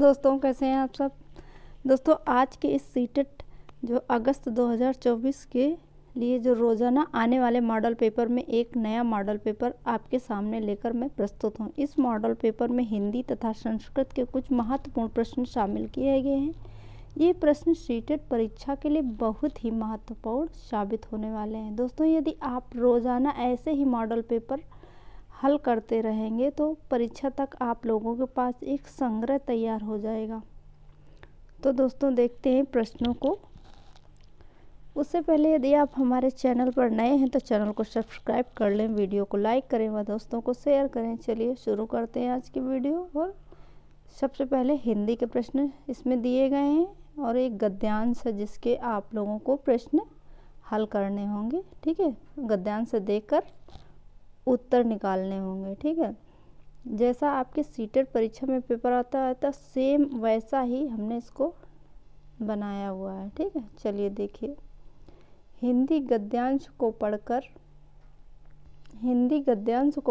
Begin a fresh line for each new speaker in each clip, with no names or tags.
दोस्तों, कैसे हैं आप सब। दोस्तों, आज के इस सीटेट जो अगस्त 2024 के लिए जो रोज़ाना आने वाले मॉडल पेपर में एक नया मॉडल पेपर आपके सामने लेकर मैं प्रस्तुत हूं। इस मॉडल पेपर में हिंदी तथा संस्कृत के कुछ महत्वपूर्ण प्रश्न शामिल किए गए हैं। ये प्रश्न सीटेट परीक्षा के लिए बहुत ही महत्वपूर्ण साबित होने वाले हैं। दोस्तों, यदि आप रोज़ाना ऐसे ही मॉडल पेपर हल करते रहेंगे तो परीक्षा तक आप लोगों के पास एक संग्रह तैयार हो जाएगा। तो दोस्तों, देखते हैं प्रश्नों को। उससे पहले यदि आप हमारे चैनल पर नए हैं तो चैनल को सब्सक्राइब कर लें, वीडियो को लाइक करें व दोस्तों को शेयर करें। चलिए शुरू करते हैं आज की वीडियो। और सबसे पहले हिंदी के प्रश्न इसमें दिए गए हैं और एक गद्यांश है जिसके आप लोगों को प्रश्न हल करने होंगे। ठीक है, गद्यांश देकर उत्तर निकालने होंगे। ठीक है, जैसा आपके सीटेट परीक्षा में पेपर आता है तो सेम वैसा ही हमने इसको बनाया हुआ है। ठीक है, चलिए देखिए। हिंदी गद्यांश को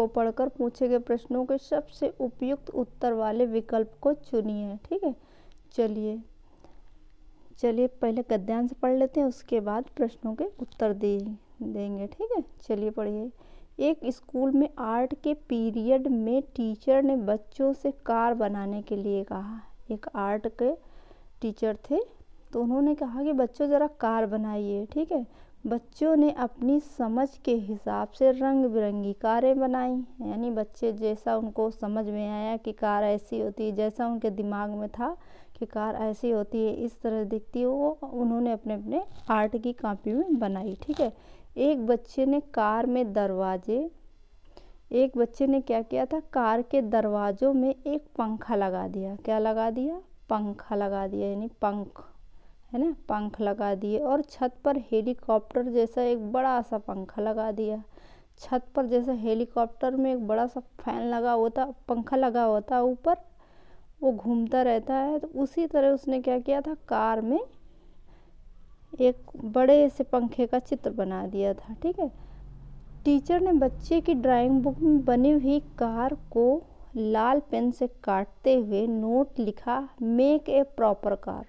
पढ़कर पूछे गए प्रश्नों के सबसे उपयुक्त उत्तर वाले विकल्प को चुनिए। ठीक है, चलिए पहले गद्यांश पढ़ लेते हैं, उसके बाद प्रश्नों के उत्तर देंगे। ठीक है, चलिए पढ़िए। एक स्कूल में आर्ट के पीरियड में टीचर ने बच्चों से कार बनाने के लिए कहा। एक आर्ट के टीचर थे तो उन्होंने कहा कि बच्चों ज़रा कार बनाइए। ठीक है, बच्चों ने अपनी समझ के हिसाब से रंग बिरंगी कारें बनाई। यानी बच्चे जैसा उनको समझ में आया कि कार ऐसी होती है, जैसा उनके दिमाग में था कि कार ऐसी होती है, इस तरह दिखती है, वो उन्होंने अपने अपने आर्ट की कॉपी में बनाई। ठीक है, एक बच्चे ने क्या किया था, कार के दरवाज़ों में एक पंखा लगा दिया। क्या लगा दिया? पंखा लगा दिया, यानी पंख है ना, पंख लगा दिए। और छत पर हेलीकॉप्टर जैसा एक बड़ा सा पंखा लगा दिया। छत पर जैसे हेलीकॉप्टर में एक बड़ा सा फैन लगा होता, पंखा लगा होता ऊपर, वो घूमता रहता है, तो उसी तरह उसने क्या किया था, कार में एक बड़े से पंखे का चित्र बना दिया था। ठीक है, टीचर ने बच्चे की ड्राइंग बुक में बनी हुई कार को लाल पेन से काटते हुए नोट लिखा, मेक ए प्रॉपर कार।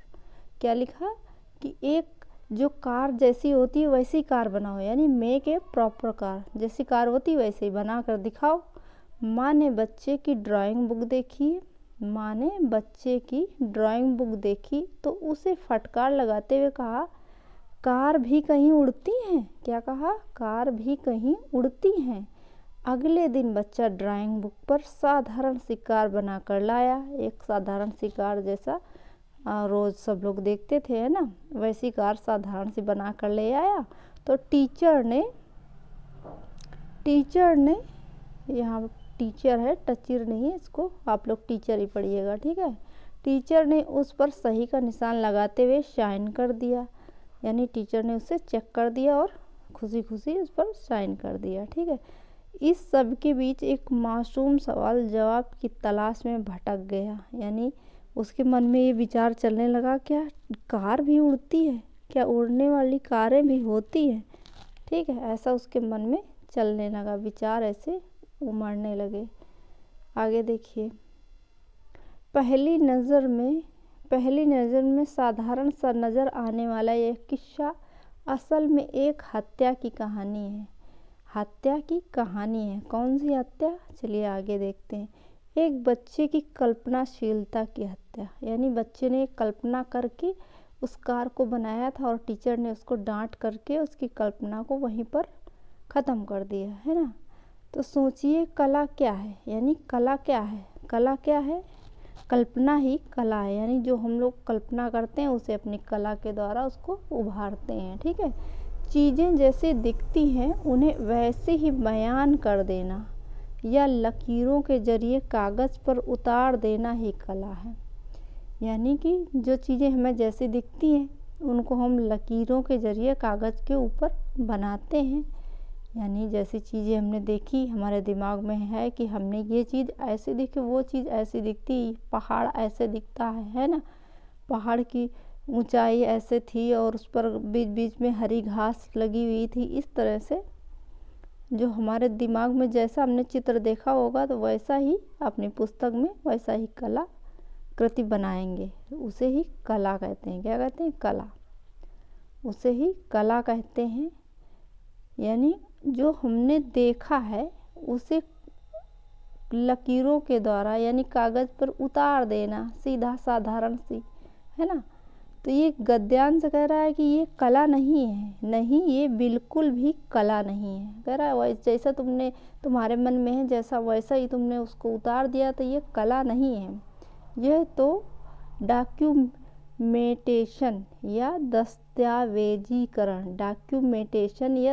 क्या लिखा कि एक जो कार जैसी होती है वैसी कार बनाओ, यानी मेक ए प्रॉपर कार, जैसी कार होती है वैसे ही बना कर दिखाओ। माँ ने बच्चे की ड्राइंग बुक देखी तो उसे फटकार लगाते हुए कहा, कार भी कहीं उड़ती हैं। क्या कहा? कार भी कहीं उड़ती हैं। अगले दिन बच्चा ड्राइंग बुक पर साधारण सी कार बना कर लाया। एक साधारण सी कार जैसा रोज़ सब लोग देखते थे, है ना, वैसी कार साधारण सी बना कर ले आया। तो टीचर ने यहाँ टीचर है, टचर नहीं है, इसको आप लोग टीचर ही पढ़िएगा। ठीक है, टीचर ने उस पर सही का निशान लगाते हुए साइन कर दिया। यानी टीचर ने उसे चेक कर दिया और खुशी खुशी उस पर साइन कर दिया। ठीक है, इस सब के बीच एक मासूम सवाल जवाब की तलाश में भटक गया। यानी उसके मन में ये विचार चलने लगा, क्या कार भी उड़ती है? क्या उड़ने वाली कारें भी होती हैं? ठीक है, ऐसा उसके मन में चलने लगा, विचार ऐसे उमड़ने लगे। आगे देखिए। पहली नज़र में साधारण सा नज़र आने वाला यह किस्सा असल में एक हत्या की कहानी है। कौन सी हत्या? चलिए आगे देखते हैं। एक बच्चे की कल्पनाशीलता की हत्या। यानी बच्चे ने कल्पना करके उस कार को बनाया था और टीचर ने उसको डांट करके उसकी कल्पना को वहीं पर ख़त्म कर दिया, है ना। तो सोचिए, कला क्या है? यानी कला क्या है? कल्पना ही कला है। यानी जो हम लोग कल्पना करते हैं उसे अपनी कला के द्वारा उसको उभारते हैं। ठीक है, चीज़ें जैसे दिखती हैं उन्हें वैसे ही बयान कर देना या लकीरों के जरिए कागज़ पर उतार देना ही कला है। यानी कि जो चीज़ें हमें जैसी दिखती हैं उनको हम लकीरों के जरिए कागज़ के ऊपर बनाते हैं। यानी जैसी चीज़ें हमने देखी, हमारे दिमाग में है कि हमने ये चीज़ ऐसी देखी, वो चीज़ ऐसी दिखती, पहाड़ ऐसे दिखता है ना, पहाड़ की ऊंचाई ऐसे थी और उस पर बीच बीच में हरी घास लगी हुई थी। इस तरह से जो हमारे दिमाग में जैसा हमने चित्र देखा होगा तो वैसा ही अपनी पुस्तक में वैसा ही कला कृति बनाएंगे उसे ही कला कहते हैं। क्या कहते हैं? कला। उसे ही कला कहते हैं। यानी जो हमने देखा है उसे लकीरों के द्वारा यानी कागज पर उतार देना, सीधा साधारण सी, है ना। तो ये गद्यांश कह रहा है कि ये कला नहीं है, नहीं, ये बिल्कुल भी कला नहीं है। कह रहा है जैसा तुम्हारे मन में है जैसा वैसा ही तुमने उसको उतार दिया, तो ये कला नहीं है। यह तो डॉक्यूमेंटेशन या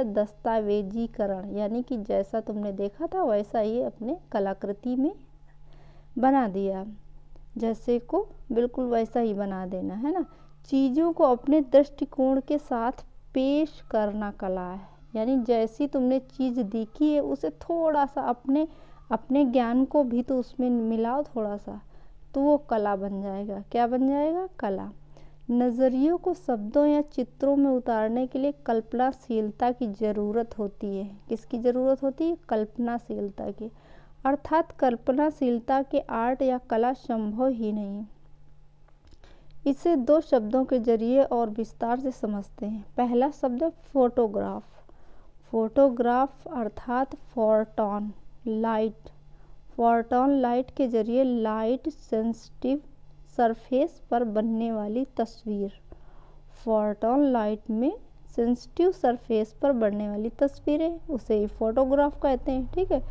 दस्तावेजीकरण यानी कि जैसा तुमने देखा था वैसा ही अपने कलाकृति में बना दिया, जैसे को बिल्कुल वैसा ही बना देना, है ना। चीज़ों को अपने दृष्टिकोण के साथ पेश करना कला है। यानी जैसी तुमने चीज़ देखी है उसे थोड़ा सा अपने ज्ञान को भी तो उसमें मिलाओ थोड़ा सा, तो वो कला बन जाएगा। क्या बन जाएगा? कला। नज़रियों को शब्दों या चित्रों में उतारने के लिए कल्पनाशीलता की ज़रूरत होती है। किसकी ज़रूरत होती है? कल्पनाशीलता की। अर्थात कल्पनाशीलता के आर्ट या कला संभव ही नहीं। इसे दो शब्दों के जरिए और विस्तार से समझते हैं। पहला शब्द है फोटोग्राफ। फोटोग्राफ अर्थात फोटॉन लाइट। फोटॉन लाइट के जरिए लाइट सेंसिटिव सरफेस पर बनने वाली तस्वीर। फोटॉन लाइट में सेंसिटिव सरफेस पर बनने वाली तस्वीरें, उसे ही फोटोग्राफ कहते हैं। ठीक है।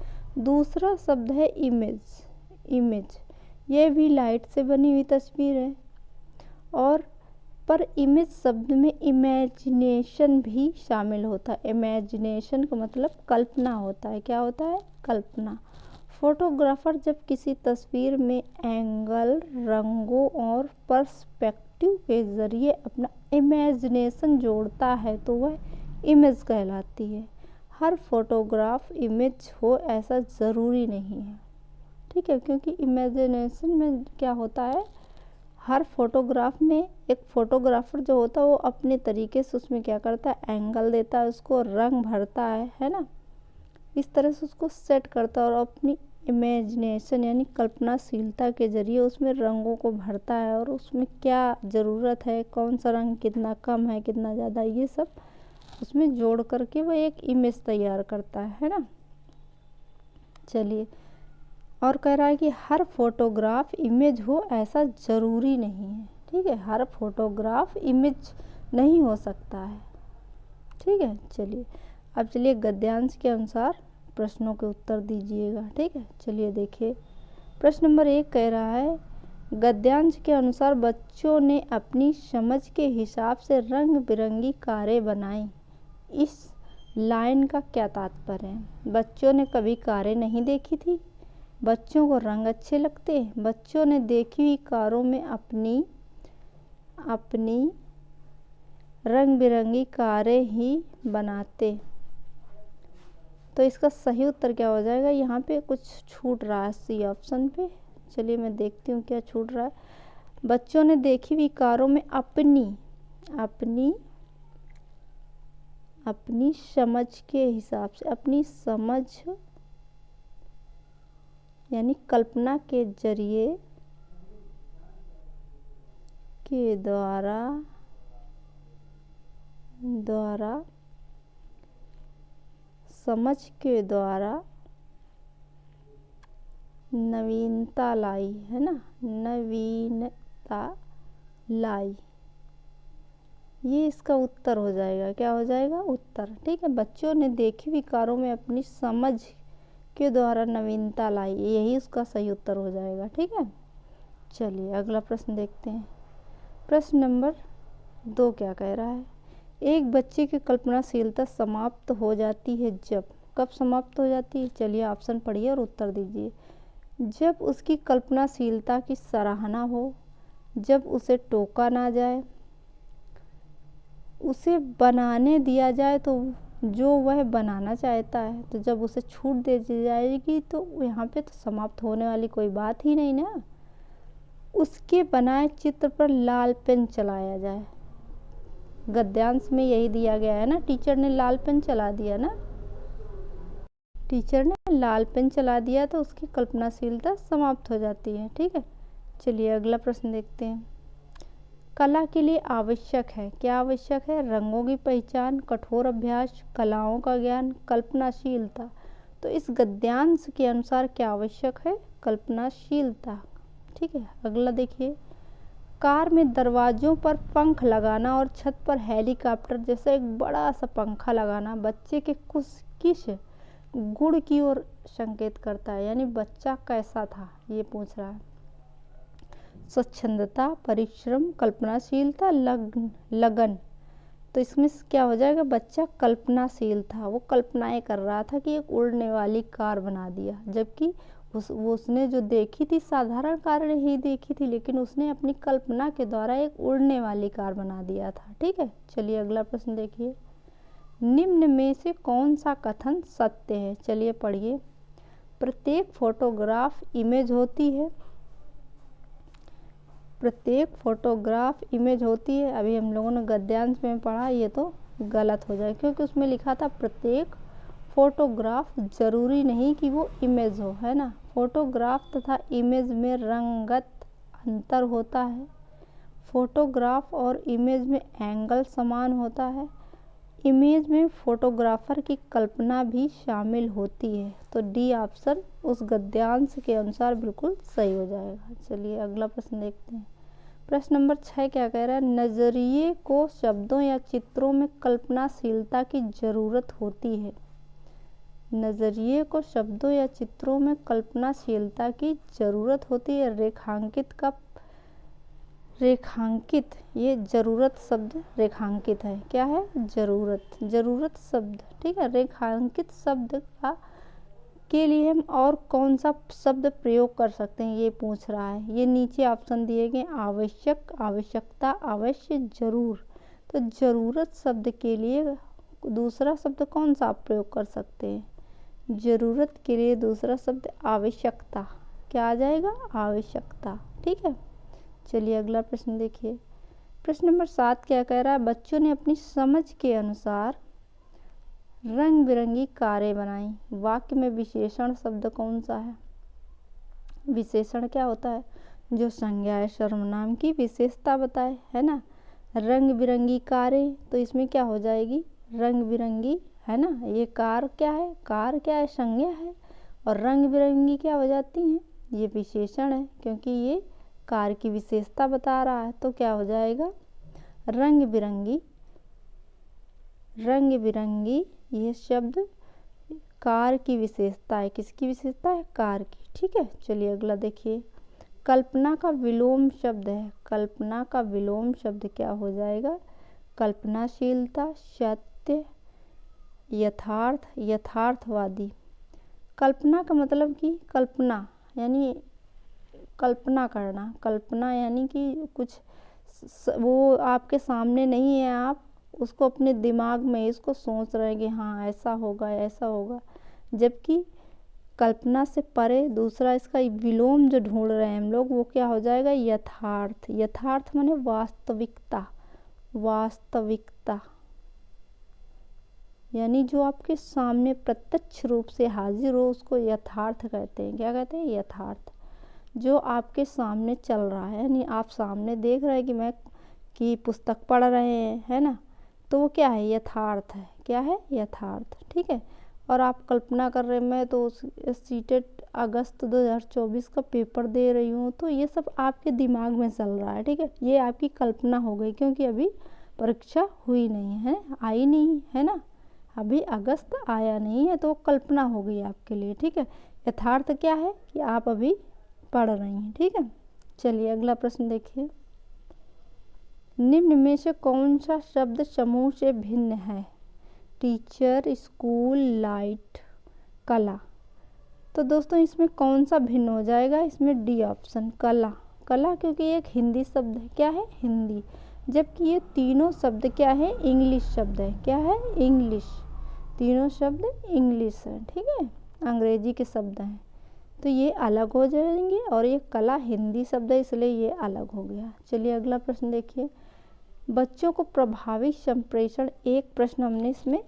दूसरा शब्द है इमेज। इमेज ये भी लाइट से बनी हुई तस्वीर है। और पर इमेज शब्द में इमेजिनेशन भी शामिल होता है। इमेजिनेशन का मतलब कल्पना होता है। क्या होता है? कल्पना। फोटोग्राफर जब किसी तस्वीर में एंगल, रंगों और पर्सपेक्टिव के जरिए अपना इमेजिनेशन जोड़ता है तो वह इमेज कहलाती है। हर फोटोग्राफ इमेज हो ऐसा ज़रूरी नहीं है। ठीक है, क्योंकि इमेजिनेशन में क्या होता है, हर फोटोग्राफ में एक फोटोग्राफर जो होता है वो अपने तरीके से उसमें क्या करता है, एंगल देता है, उसको रंग भरता है ना, इस तरह से उसको सेट करता है और अपनी इमेजिनेशन यानी कल्पनाशीलता के जरिए उसमें रंगों को भरता है और उसमें क्या ज़रूरत है, कौन सा रंग कितना कम है कितना ज़्यादा, ये सब उसमें जोड़ करके वो एक इमेज तैयार करता है ना। चलिए, और कह रहा है कि हर फोटोग्राफ इमेज हो ऐसा ज़रूरी नहीं है। ठीक है, हर फोटोग्राफ इमेज नहीं हो सकता है। ठीक है, चलिए अब चलिए गद्यांश के अनुसार प्रश्नों के उत्तर दीजिएगा। ठीक है, चलिए देखिए प्रश्न नंबर 1 कह रहा है, गद्यांश के अनुसार बच्चों ने अपनी समझ के हिसाब से रंग बिरंगी कारें बनाई। इस लाइन का क्या तात्पर्य है? बच्चों ने कभी कारें नहीं देखी थी, बच्चों को रंग अच्छे लगते, बच्चों ने देखी हुई कारों में अपनी रंग बिरंगी कारें ही बनाते। तो इसका सही उत्तर क्या हो जाएगा? यहाँ पे कुछ छूट रहा है सी ऑप्शन पे। चलिए मैं देखती हूँ क्या छूट रहा है। बच्चों ने देखी हुई कारों में अपनी समझ के हिसाब से, अपनी समझ यानी कल्पना के जरिए के द्वारा समझ के द्वारा नवीनता लाई, है ना, नवीनता लाई, ये इसका उत्तर हो जाएगा। क्या हो जाएगा? उत्तर। ठीक है, बच्चों ने देखी हुई कारों में अपनी समझ के द्वारा नवीनता लाई, यही उसका सही उत्तर हो जाएगा। ठीक है, चलिए अगला प्रश्न देखते हैं। प्रश्न नंबर 2 क्या कह रहा है, एक बच्चे की कल्पनाशीलता समाप्त हो जाती है जब, कब समाप्त हो जाती है? चलिए ऑप्शन पढ़िए और उत्तर दीजिए। जब उसकी कल्पनाशीलता की सराहना हो, जब उसे टोका ना जाए, उसे बनाने दिया जाए तो जो वह बनाना चाहता है, तो जब उसे छूट दे दी जाएगी तो यहाँ पे तो समाप्त होने वाली कोई बात ही नहीं ना। उसके बनाए चित्र पर लाल पेन चलाया जाए, गद्यांश में यही दिया गया है ना, टीचर ने लाल पेन चला दिया ना, टीचर ने लाल पेन चला दिया तो उसकी कल्पनाशीलता समाप्त हो जाती है। ठीक है, चलिए अगला प्रश्न देखते हैं। कला के लिए आवश्यक है, क्या आवश्यक है? रंगों की पहचान, कठोर अभ्यास, कलाओं का ज्ञान, कल्पनाशीलता। तो इस गद्यांश के अनुसार क्या आवश्यक है? कल्पनाशीलता। ठीक है, अगला देखिए। कार में दरवाजों पर पंख लगाना और छत पर हेलीकॉप्टर जैसा एक बड़ा सा पंखा लगाना बच्चे के किस गुण की ओर संकेत करता है? यानी बच्चा कैसा था, ये पूछ रहा है। स्वच्छंदता, परिश्रम, कल्पनाशीलता, लगन। तो इसमें क्या हो जाएगा? बच्चा कल्पनाशील था, वो कल्पनाएं कर रहा था कि एक उड़ने वाली कार बना दिया, जबकि उसने जो देखी थी साधारण कार ही देखी थी, लेकिन उसने अपनी कल्पना के द्वारा एक उड़ने वाली कार बना दिया था। ठीक है, चलिए अगला प्रश्न देखिए। निम्न में से कौन सा कथन सत्य है? चलिए पढ़िए। प्रत्येक फोटोग्राफ इमेज होती है, प्रत्येक फोटोग्राफ इमेज होती है। अभी हम लोगों ने गद्यांश में पढ़ा, ये तो गलत हो जाए क्योंकि उसमें लिखा था प्रत्येक फोटोग्राफ, जरूरी नहीं कि वो इमेज हो, है ना। फोटोग्राफ तथा इमेज में रंगत अंतर होता है। फोटोग्राफ और इमेज में एंगल समान होता है। इमेज में फोटोग्राफर की कल्पना भी शामिल होती है। तो डी ऑप्शन उस गद्यांश के अनुसार बिल्कुल सही हो जाएगा। चलिए अगला प्रश्न देखते हैं। प्रश्न नंबर 6 क्या कह रहा है? नजरिए को शब्दों या चित्रों में कल्पनाशीलता की जरूरत होती है। नजरिए को शब्दों या चित्रों में कल्पनाशीलता की जरूरत होती है। रेखांकित, ये जरूरत शब्द रेखांकित है। क्या है? जरूरत शब्द। ठीक है, रेखांकित शब्द का के लिए हम और कौन सा शब्द प्रयोग कर सकते हैं, ये पूछ रहा है। ये नीचे ऑप्शन दिए गए, आवश्यक, आवश्यकता, अवश्य, जरूर। तो जरूरत शब्द के लिए दूसरा शब्द कौन सा आप प्रयोग कर सकते हैं? जरूरत के लिए दूसरा शब्द आवश्यकता। क्या आ जाएगा? आवश्यकता। ठीक है, चलिए अगला प्रश्न देखिए। प्रश्न नंबर 7 क्या कह रहा है? बच्चों ने अपनी समझ के अनुसार रंग बिरंगी कारें बनाई। वाक्य में विशेषण शब्द कौन सा है? विशेषण क्या होता है? जो संज्ञा है, सर्वनाम की विशेषता बताए, है ना। रंग बिरंगी कारें, तो इसमें क्या हो जाएगी? रंग बिरंगी, है ना। ये कार क्या है? कार क्या है? संज्ञा है। और रंग बिरंगी क्या हो जाती हैं? ये विशेषण है, क्योंकि ये कार की विशेषता बता रहा है। तो क्या हो जाएगा? रंग बिरंगी, रंग बिरंगी ये शब्द कार की विशेषता है। किसकी विशेषता है? कार की। ठीक है, चलिए अगला देखिए। कल्पना का विलोम शब्द है। कल्पना का विलोम शब्द क्या हो जाएगा? कल्पनाशीलता, सत्य, यथार्थ, यथार्थवादी। कल्पना का मतलब कि कल्पना यानी कल्पना करना। कल्पना यानी कि कुछ वो आपके सामने नहीं है, आप उसको अपने दिमाग में इसको सोच रहे हैं कि हाँ ऐसा होगा, ऐसा होगा। जबकि कल्पना से परे दूसरा इसका विलोम जो ढूंढ रहे हैं हम लोग, वो क्या हो जाएगा? यथार्थ। यथार्थ माने वास्तविकता, वास्तविकता यानी जो आपके सामने प्रत्यक्ष रूप से हाजिर हो उसको यथार्थ कहते हैं। क्या कहते हैं? यथार्थ। जो आपके सामने चल रहा है, यानी आप सामने देख रहे हैं कि पुस्तक पढ़ रहे हैं, है ना, तो वो क्या है? यथार्थ है। क्या है? यथार्थ। ठीक है, और आप कल्पना कर रहे हैं मैं तो सीटेट अगस्त 2024 का पेपर दे रही हूँ, तो ये सब आपके दिमाग में चल रहा है। ठीक है, ये आपकी कल्पना हो गई, क्योंकि अभी परीक्षा हुई नहीं है, आई नहीं है ना, अभी अगस्त आया नहीं है, तो कल्पना हो गई आपके लिए। ठीक है, यथार्थ क्या है कि आप अभी पढ़ रही हैं। ठीक है, चलिए अगला प्रश्न देखिए। निम्न में से कौन सा शब्द समूह से भिन्न है? टीचर, स्कूल, लाइट, कला। तो दोस्तों इसमें कौन सा भिन्न हो जाएगा? इसमें डी ऑप्शन, कला। कला क्योंकि एक हिंदी शब्द है। क्या है? हिंदी। जबकि ये तीनों शब्द क्या है? इंग्लिश शब्द है। क्या है? इंग्लिश। तीनों शब्द इंग्लिश है। ठीक है, अंग्रेजी के शब्द हैं, तो ये अलग हो जाएंगे, और ये कला हिंदी शब्द है, इसलिए ये अलग हो गया। चलिए अगला प्रश्न देखिए। बच्चों को प्रभावी संप्रेषण, एक प्रश्न हमने इसमें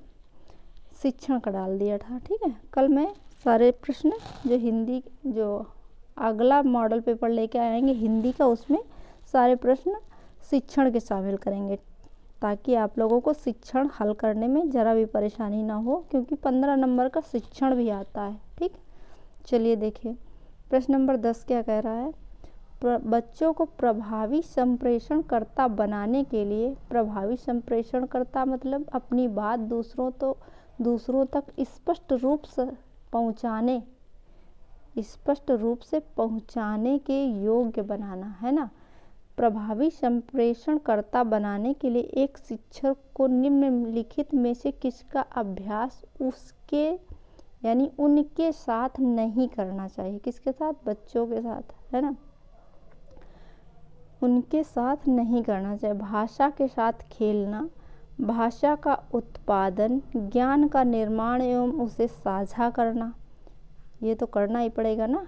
शिक्षण का डाल दिया था। ठीक है, कल मैं सारे प्रश्न जो हिंदी जो अगला मॉडल पेपर लेके आएंगे हिंदी का, उसमें सारे प्रश्न शिक्षण के शामिल करेंगे, ताकि आप लोगों को शिक्षण हल करने में ज़रा भी परेशानी ना हो, क्योंकि 15 नंबर का शिक्षण भी आता है। ठीक, चलिए देखिए प्रश्न नंबर 10 क्या कह रहा है। बच्चों को प्रभावी संप्रेषणकर्ता बनाने के लिए, प्रभावी संप्रेषणकर्ता मतलब अपनी बात दूसरों तक स्पष्ट रूप से पहुंचाने के योग्य बनाना, है ना। प्रभावी संप्रेषणकर्ता बनाने के लिए एक शिक्षक को निम्नलिखित में से किसका अभ्यास उसके यानी उनके साथ नहीं करना चाहिए। किसके साथ? बच्चों के साथ, है ना, उनके साथ नहीं करना चाहिए। भाषा के साथ खेलना, भाषा का उत्पादन, ज्ञान का निर्माण एवं उसे साझा करना, ये तो करना ही पड़ेगा ना।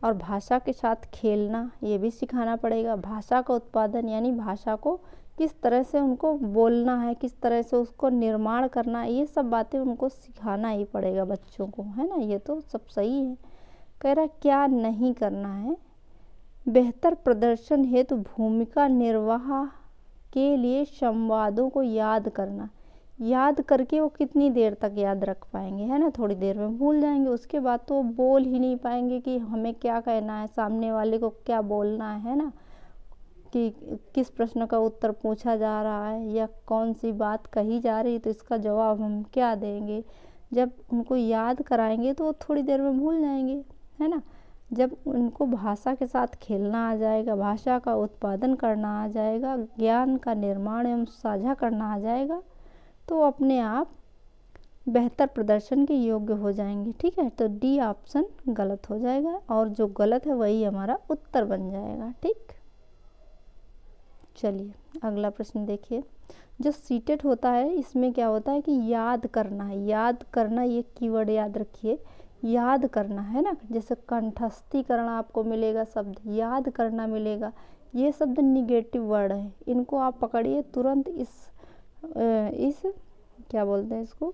और भाषा के साथ खेलना ये भी सिखाना पड़ेगा। भाषा का उत्पादन यानी भाषा को किस तरह से उनको बोलना है, किस तरह से उसको निर्माण करना है, ये सब बातें उनको सिखाना ही पड़ेगा बच्चों को, है ना। ये तो सब सही है। कह रहा क्या नहीं करना है। बेहतर प्रदर्शन हेतु भूमिका निर्वाह के लिए संवादों को याद करना। याद करके वो कितनी देर तक याद रख पाएंगे, है ना, थोड़ी देर में भूल जाएंगे। उसके बाद तो बोल ही नहीं पाएंगे कि हमें क्या कहना है, सामने वाले को क्या बोलना है ना, कि किस प्रश्न का उत्तर पूछा जा रहा है या कौन सी बात कही जा रही है, तो इसका जवाब हम क्या देंगे। जब उनको याद कराएंगे तो वो थोड़ी देर में भूल जाएंगे, है ना। जब उनको भाषा के साथ खेलना आ जाएगा, भाषा का उत्पादन करना आ जाएगा, ज्ञान का निर्माण एवं साझा करना आ जाएगा, तो अपने आप बेहतर प्रदर्शन के योग्य हो जाएंगे। ठीक है, तो डी ऑप्शन गलत हो जाएगा और जो गलत है वही हमारा उत्तर बन जाएगा। ठीक, चलिए अगला प्रश्न देखिए। जो सीटेट होता है इसमें क्या होता है कि याद करना है। याद करना, ये कीवर्ड याद रखिए, याद करना, है ना। जैसे कंठस्थीकरण आपको मिलेगा शब्द, याद करना मिलेगा। ये शब्द निगेटिव वर्ड है, इनको आप पकड़िए तुरंत। इस क्या बोलते हैं इसको,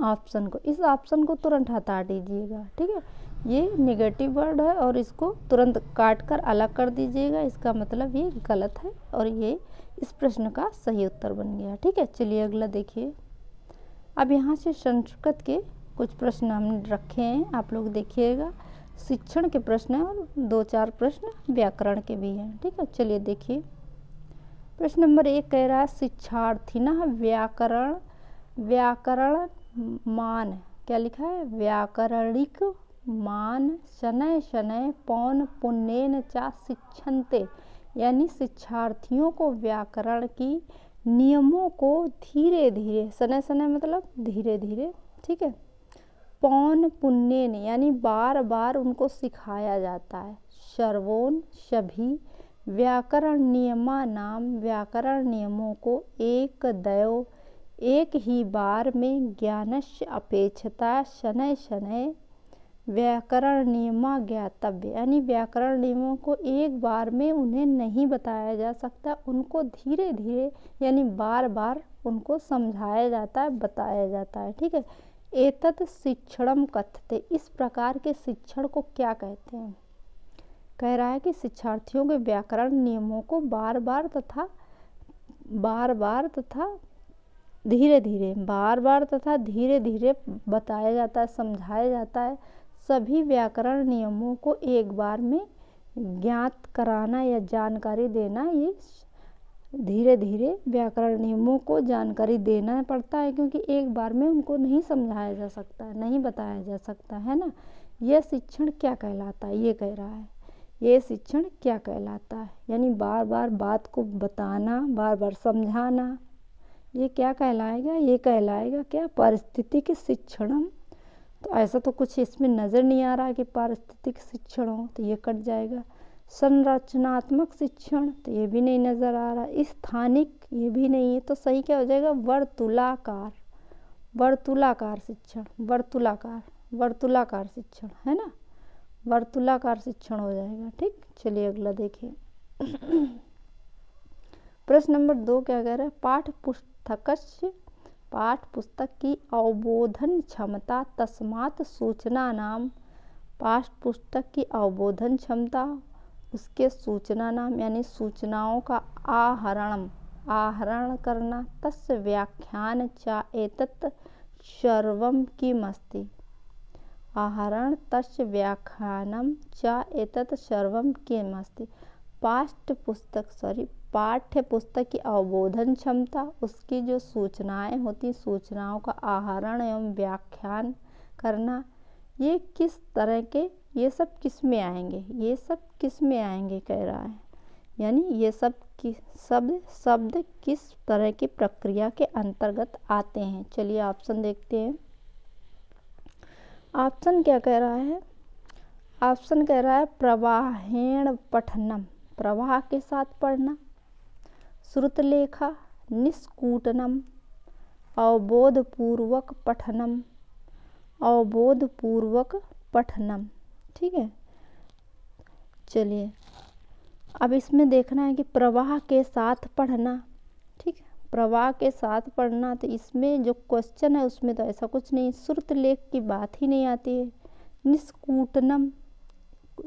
ऑप्शन को, इस ऑप्शन को तुरंत हटा दीजिएगा। ठीक है, ये निगेटिव वर्ड है और इसको तुरंत काट कर अलग कर दीजिएगा। इसका मतलब ये गलत है और ये इस प्रश्न का सही उत्तर बन गया। ठीक है, चलिए अगला देखिए। अब यहाँ से संस्कृत के कुछ प्रश्न हमने रखे हैं, आप लोग देखिएगा। शिक्षण के प्रश्न हैं और 2-4 प्रश्न व्याकरण के भी हैं। ठीक है, चलिए देखिए। प्रश्न नंबर 1 कह रहा है शिक्षार्थिनः व्याकरण मान, क्या लिखा है, व्याकरणिक मान शनैः शनैः पौन पुण्येन च शिक्षन्ते, यानी शिक्षार्थियों को व्याकरण की नियमों को धीरे धीरे, शनैः शनैः मतलब धीरे धीरे, ठीक है, पौन पुण्येन यानी बार बार उनको सिखाया जाता है। सर्वोन सभी व्याकरण नियमा नाम, व्याकरण नियमों को एक ही बार में ज्ञानस्य अपेक्षता शनैः शनैः व्याकरण नियमा ज्ञातव्य, यानी व्याकरण नियमों को एक बार में उन्हें नहीं बताया जा सकता, उनको धीरे धीरे यानी बार बार उनको समझाया जाता है, बताया जाता है। ठीक है, एतत् शिक्षणम कथ्यते, इस प्रकार के शिक्षण को क्या कहते हैं। कह रहा है कि शिक्षार्थियों के व्याकरण नियमों को बार बार तथा धीरे धीरे बताया जाता है, समझाया जाता है। सभी व्याकरण नियमों को एक बार में ज्ञात कराना या जानकारी देना, ये धीरे धीरे व्याकरण नियमों को जानकारी देना पड़ता है, क्योंकि एक बार में उनको नहीं समझाया जा सकता, नहीं बताया जा सकता, है ना। यह शिक्षण क्या कहलाता है, ये कह रहा है, ये शिक्षण क्या कहलाता है, यानी बार बार बात को बताना, बार बार समझाना, ये क्या कहलाएगा, ये कहलाएगा क्या, पारिस्थितिक शिक्षणम। तो ऐसा तो कुछ इसमें नज़र नहीं आ रहा है कि पारिस्थितिक शिक्षण हो, तो ये कट जाएगा। संरचनात्मक शिक्षण, तो ये भी नहीं नज़र आ रहा। स्थानिक, ये भी नहीं है, तो सही क्या हो जाएगा, वर्तुलाकार शिक्षण, वर्तुलाकार शिक्षण, है ना, वर्तुलाकार शिक्षण हो जाएगा। ठीक, चलिए अगला देखिए। प्रश्न नंबर 2 क्या कह रहा है, पाठ पुस्तक की अवबोधन क्षमता तस्मात् सूचना नाम, पाठ्य पुस्तक की अवबोधन क्षमता, उसके सूचना नाम यानी सूचनाओं का आहरण करना, तस्य व्याख्यान च एतत् सर्वं किमस्ति। आहरण तस्य व्याख्यानम च एतत् सर्वं किमस्ति। पाठ्य पुस्तक की अवबोधन क्षमता, उसकी जो सूचनाएं होती, सूचनाओं का आहरण एवं व्याख्यान करना, ये किस तरह के, ये सब किस में आएंगे, ये सब किस में आएंगे कह रहा है, यानी ये सब शब्द किस तरह की प्रक्रिया के अंतर्गत आते हैं। चलिए ऑप्शन देखते हैं। ऑप्शन क्या कह रहा है? ऑप्शन कह रहा है प्रवाहेण पठनम, प्रवाह के साथ पढ़ना, श्रुतलेखा, निष्कूटनम, अवबोधपूर्वक पठनम, अवबोधपूर्वक पठनम। ठीक है, चलिए अब इसमें देखना है कि प्रवाह के साथ पढ़ना। ठीक है, प्रवाह के साथ पढ़ना, तो इसमें जो क्वेश्चन है उसमें तो ऐसा कुछ नहीं, श्रुतलेख की बात ही नहीं आती है। निष्कूटनम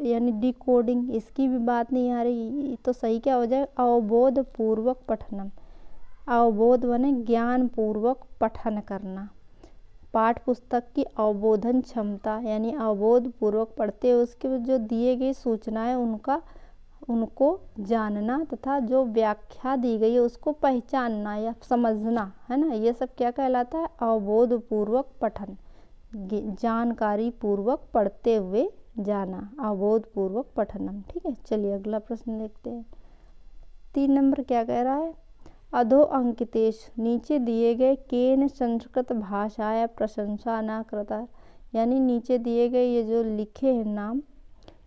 यानी डिकोडिंग, इसकी भी बात नहीं आ रही, तो सही क्या हो जाए? अवबोध पूर्वक पठनम। अवबोध बने ज्ञान पूर्वक पठन करना। पाठ पुस्तक की अवबोधन क्षमता यानी अवबोध पूर्वक पढ़ते हुए उसके जो दिए गई सूचनाएं उनको जानना तथा जो व्याख्या दी गई है उसको पहचानना या समझना, है ना, ये सब क्या कहलाता है? अवबोध पूर्वक पठन। जानकारी पूर्वक पढ़ते हुए जाना, अवबोध पूर्वक पठनम। ठीक है, चलिए अगला प्रश्न देखते हैं। 3 नंबर क्या कह रहा है? अधो अंकितेश, नीचे दिए गए केन संस्कृत भाषाया प्रशंसा न कृता, यानी नीचे दिए गए ये जो लिखे हैं नाम,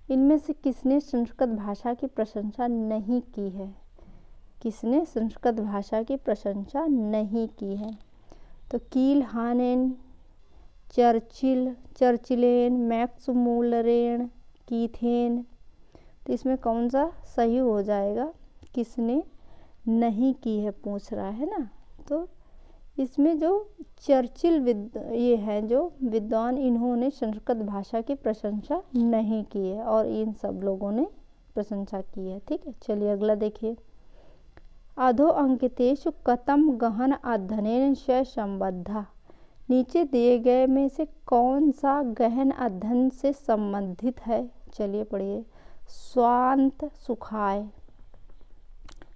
इनमें से किसने संस्कृत भाषा की प्रशंसा नहीं की है? किसने संस्कृत भाषा की प्रशंसा नहीं की है? तो कील हानेन, चर्चिलेन, मैक्स मूलरेन, कीथेन। तो इसमें कौन सा सही हो जाएगा? किसने नहीं की है पूछ रहा है ना, तो इसमें जो चर्चिल ये हैं जो विद्वान, इन्होंने संस्कृत भाषा की प्रशंसा नहीं की है और इन सब लोगों ने प्रशंसा की है। ठीक है, चलिए अगला देखिए। अधो अंकितेषु कथम गहन अध्ययनेन से संबद्धा, नीचे दिए गए में से कौन सा गहन अध्ययन से संबंधित है? चलिए पढ़िए। स्वांत सुखाय,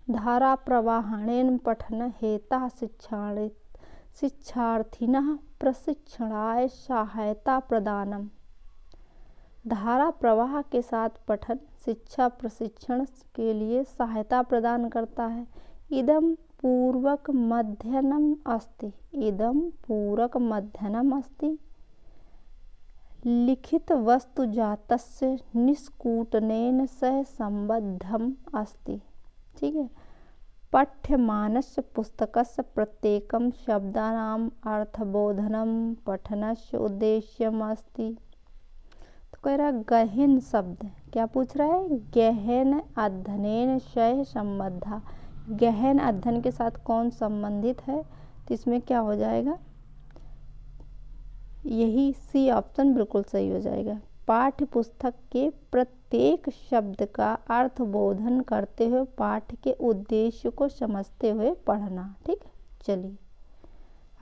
धारा प्रवाहणेन पठन हेता शिक्षार्थिनः प्रशिक्षणाय सहायता प्रदानम। धारा प्रवाह के साथ पठन शिक्षा प्रशिक्षण के लिए सहायता प्रदान करता है। इदम पूर्वक मध्यनम अस्ति, इदम पूरक मध्यनम अस्ति। लिखित वस्तु जातस्य निष्कूटनेन सह संबद्धम अस्ति। ठीक है, पठ्यमानस्य पुस्तकस्य प्रत्येकं शब्दानाम् अर्थबोधनं पठनस्य उद्देश्यम् अस्ति। तो कह रहा है गहन शब्द, क्या पूछ रहा है? गहन अध्ययन सह संबद्धा, गहन अध्ययन के साथ कौन संबंधित है? तो इसमें क्या हो जाएगा? यही सी ऑप्शन बिल्कुल सही हो जाएगा। पाठ्य पुस्तक के प्रत्येक शब्द का अर्थ बोधन करते हुए पाठ के उद्देश्य को समझते हुए पढ़ना। ठीक है, चलिए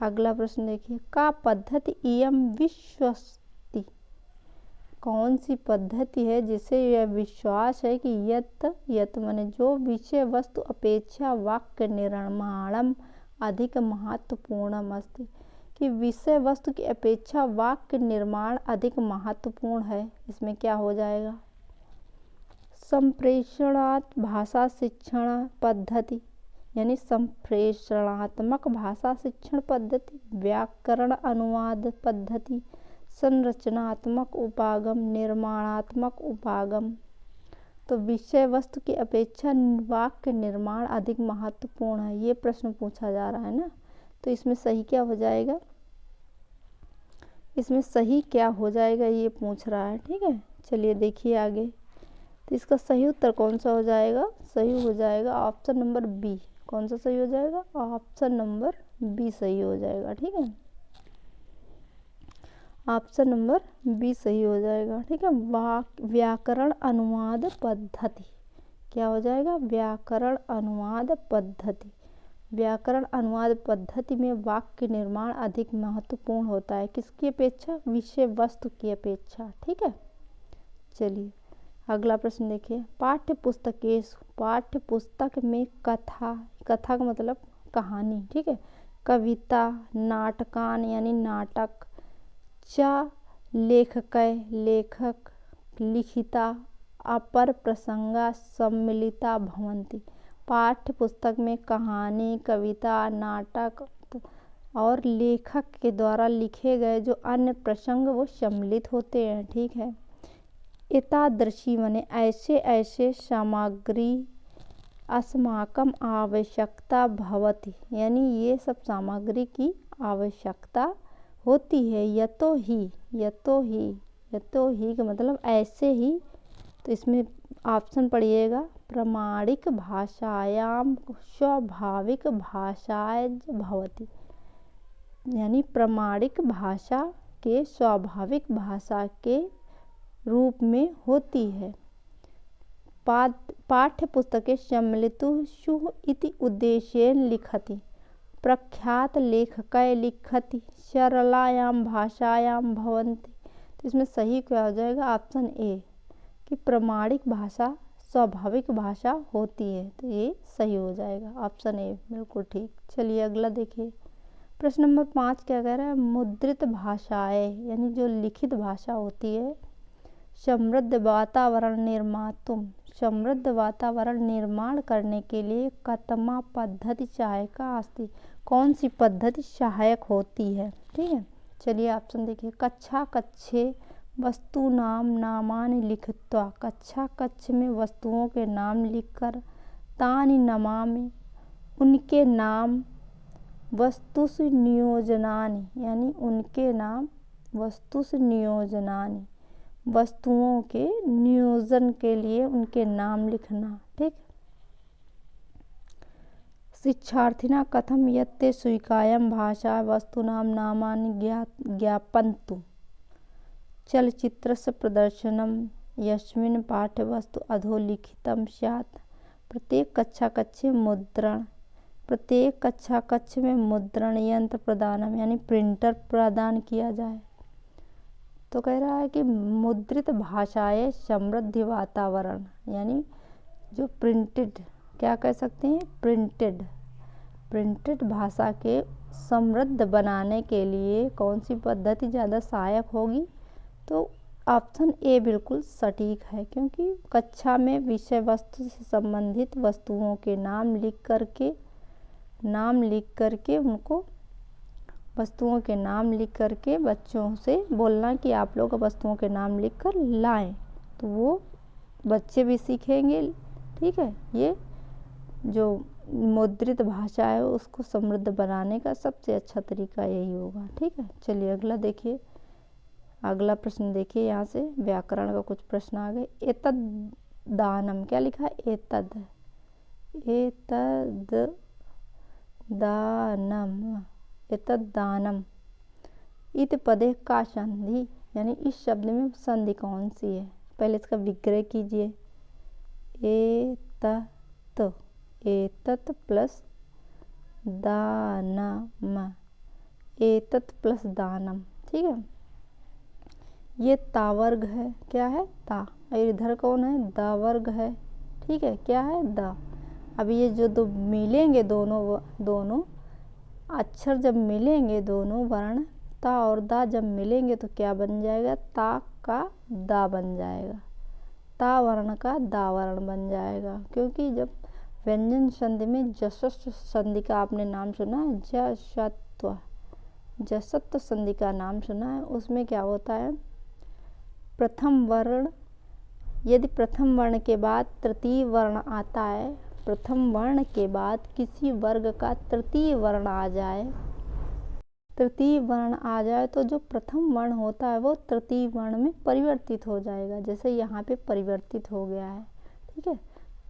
अगला प्रश्न देखिए। का पद्धति इयम विश्वस्ति, कौन सी पद्धति है जिसे यह विश्वास है कि यत माने जो विषय वस्तु अपेक्षा वाक्य निर्माणम अधिक महत्वपूर्णम अस्ति, कि विषय वस्तु की अपेक्षा वाक्य निर्माण अधिक महत्वपूर्ण है। इसमें क्या हो जाएगा? संप्रेषणात् भाषा शिक्षण पद्धति यानी संप्रेषणात्मक भाषा शिक्षण पद्धति, व्याकरण अनुवाद पद्धति, संरचनात्मक उपागम, निर्माणात्मक उपागम। तो विषय वस्तु की अपेक्षा वाक्य निर्माण अधिक महत्वपूर्ण है, ये प्रश्न पूछा जा रहा है ना। तो इसमें सही क्या हो जाएगा? इसमें सही क्या हो जाएगा ये पूछ रहा है। ठीक है, चलिए देखिए आगे। तो इसका सही उत्तर कौन सा हो जाएगा? सही हो जाएगा ऑप्शन नंबर बी। कौन सा सही हो जाएगा? ऑप्शन नंबर बी सही हो जाएगा। ठीक है, ऑप्शन नंबर बी सही हो जाएगा। ठीक है, व्याकरण अनुवाद पद्धति, क्या हो जाएगा? व्याकरण अनुवाद पद्धति। व्याकरण अनुवाद पद्धति में वाक्य निर्माण अधिक महत्वपूर्ण होता है, किसकी अपेक्षा? विषय वस्तु की अपेक्षा। ठीक है, चलिए अगला प्रश्न देखिए। पाठ्य पुस्तक में कथा का मतलब कहानी, ठीक है, कविता, नाटकान यानी नाटक, च लेखक, लिखिता, अपर प्रसंगा सम्मिलिता भवन्ति। पाठ्य पुस्तक में कहानी, कविता, नाटक और लेखक के द्वारा लिखे गए जो अन्य प्रसंग वो सम्मिलित होते हैं। ठीक है, एतादृशी माने ऐसे सामग्री अस्माकं आवश्यकता भवति, यानी ये सब सामग्री की आवश्यकता होती है। यतो ही का मतलब ऐसे ही, तो इसमें ऑप्शन पढ़िएगा, प्रमाणिक भाषायाम स्वाभाविक भाषाज भवति, यानी प्रमाणिक भाषा के स्वाभाविक भाषा के रूप में होती है। पाठ्य पुस्तके सम्मिलितुषु इति उद्देश्येन लिखति, प्रख्यात लेखकै लिखति सरलायां भाषायां भवन्ति। तो इसमें सही क्या हो जाएगा? ऑप्शन ए कि प्रमाणिक भाषा स्वाभाविक भाषा होती है, तो ये सही हो जाएगा, ऑप्शन ए बिल्कुल ठीक। चलिए अगला देखिए, प्रश्न नंबर 5 क्या कह रहा है? मुद्रित भाषाएं यानी जो लिखित भाषा होती है, समृद्ध वातावरण निर्माण करने के लिए कतमा पद्धति सहायक अस्ति, कौन सी पद्धति सहायक होती है? ठीक है, चलिए ऑप्शन देखिए। कक्षे वस्तु नामानि लिखित्वा, कक्ष में वस्तुओं के नाम लिखकर, तानि नमामि उनके नाम, वस्तुषु नियोजनानि यानी उनके नाम, वस्तुषु नियोजनानि वस्तुओं के नियोजन के लिए उनके नाम लिखना। ठीक, शिक्षार्थिना कथम यत्ते स्वीकार्यं भाषा वस्तूनां नामानि ज्ञापन्तु, चलचित्रस्य प्रदर्शनं यस्मिन् पाठ्यवस्तु अधोलिखितं स्यात्, प्रत्येक कक्षा में मुद्रण यंत्र प्रदानम यानी प्रिंटर प्रदान किया जाए। तो कह रहा है कि मुद्रित भाषाएं समृद्धि वातावरण यानी जो प्रिंटेड, क्या कह सकते हैं? प्रिंटेड भाषा के समृद्ध बनाने के लिए कौन सी पद्धति ज़्यादा सहायक होगी? तो ऑप्शन ए बिल्कुल सटीक है, क्योंकि कक्षा में विषय वस्तु से संबंधित वस्तुओं के नाम लिख करके उनको वस्तुओं के नाम लिख करके बच्चों से बोलना कि आप लोग वस्तुओं के नाम लिख कर लाएँ, तो वो बच्चे भी सीखेंगे। ठीक है, ये जो मुद्रित भाषा है उसको समृद्ध बनाने का सबसे अच्छा तरीका यही होगा। ठीक है, चलिए अगला देखिए, अगला प्रश्न देखिए, यहाँ से व्याकरण का कुछ प्रश्न आ गए। एतद दानम, क्या लिखा है? एतद दानम इत पदे का संधि, यानी इस शब्द में संधि कौन सी है? पहले इसका विग्रह कीजिए। एतत प्लस दानम, एतत प्लस दानम। ठीक है, ये ता वर्ग है, क्या है? ता, और इधर कौन है? दा वर्ग है। ठीक है, क्या है? दा। अब ये जो दो मिलेंगे, दोनों अक्षर जब मिलेंगे, दोनों वर्ण ता और दा जब मिलेंगे तो क्या बन जाएगा? ता का दा बन जाएगा, ता वर्ण का दा वर्ण बन जाएगा। क्योंकि जब व्यंजन संधि में जसत्व संधि का आपने नाम सुना है, जसत्व संधि का नाम सुना है, उसमें क्या होता है? प्रथम वर्ण, यदि प्रथम वर्ण के बाद तृतीय वर्ण आता है, प्रथम वर्ण के बाद किसी वर्ग का तृतीय वर्ण आ जाए, तो जो प्रथम वर्ण होता है वो तृतीय वर्ण में परिवर्तित हो जाएगा, जैसे यहाँ पे परिवर्तित हो गया है। ठीक है,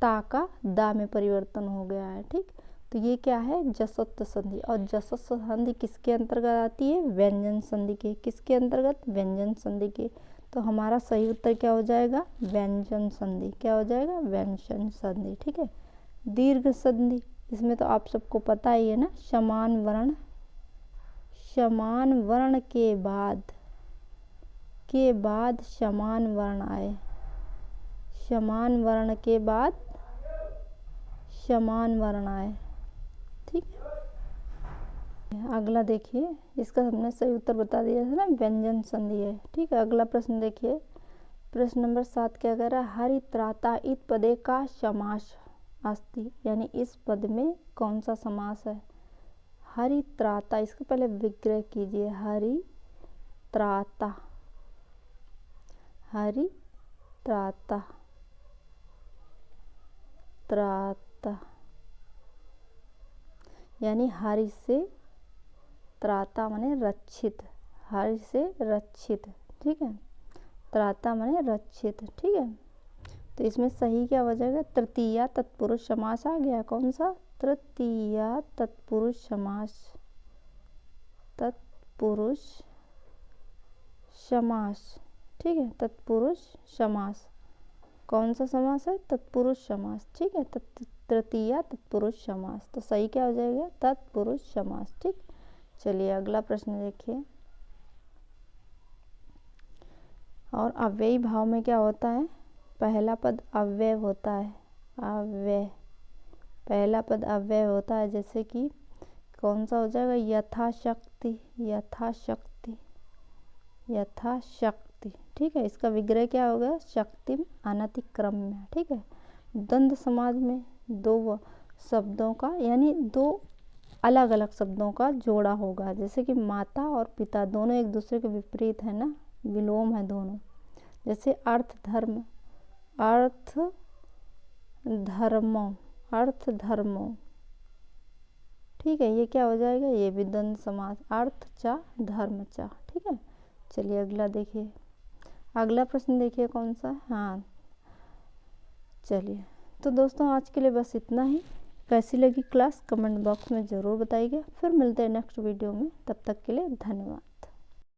ता का दा में परिवर्तन हो गया है। ठीक, तो ये क्या है, जसत्व संधि। और जसत्व संधि किसके अंतर्गत आती है, व्यंजन संधि के। किसके अंतर्गत, व्यंजन संधि के। तो हमारा सही उत्तर क्या हो जाएगा, व्यंजन संधि। क्या हो जाएगा, व्यंजन संधि। ठीक है। दीर्घ संधि, इसमें तो आप सबको पता ही है ना, समान वर्ण के बाद समान वर्ण आए, समान वर्ण के बाद समान वर्ण आए। ठीक है। अगला देखिए, इसका हमने सही उत्तर बता दिया है ना, व्यंजन संधि है। ठीक है। अगला प्रश्न देखिए, प्रश्न नंबर 7 क्या कह रहा है, हरित्राता इत पदे का समास अस्ति, यानी इस पद में कौन सा समास है। हरित्राता, इसको पहले विग्रह कीजिए, हरित्राता, हरित्राता, त्राता, यानी हरि से त्राता माने रक्षित, हरि से रक्षित। ठीक है। त्राता माने रक्षित। ठीक है। तो इसमें सही क्या हो जाएगा, तृतीया तत्पुरुष समास आ गया। कौन सा, तृतीया तत्पुरुष समास, तत्पुरुष समास। ठीक है। तत्पुरुष समास, कौन सा समास है, तत्पुरुष समास। ठीक है। तृतीया तत्पुरुष समास, तो सही क्या हो जाएगा, तत्पुरुष समास। ठीक। चलिए अगला प्रश्न देखिए, और अव्ययी भाव में क्या होता है, पहला पद अव्यय होता है, अव्यय, पहला पद अव्यय होता है। जैसे कि कौन सा हो जाएगा, यथाशक्ति, यथाशक्ति, यथाशक्ति। ठीक है। इसका विग्रह क्या होगा, शक्तिम अनतिक्रम्य। ठीक है। द्वंद्व समाज में दो शब्दों का, यानी दो अलग अलग शब्दों का जोड़ा होगा। जैसे कि माता और पिता दोनों एक दूसरे के विपरीत है ना, विलोम है दोनों। जैसे अर्थ धर्म, अर्थ धर्मो, अर्थ धर्मो। ठीक है। ये क्या हो जाएगा, ये भी द्वंद्व समास, अर्थ चा धर्म चा। ठीक है। चलिए अगला देखिए, अगला प्रश्न देखिए कौन सा, हाँ। चलिए, तो दोस्तों आज के लिए बस इतना ही। कैसी लगी क्लास कमेंट बॉक्स में ज़रूर बताइएगा। फिर मिलते हैं नेक्स्ट वीडियो में, तब तक के लिए धन्यवाद।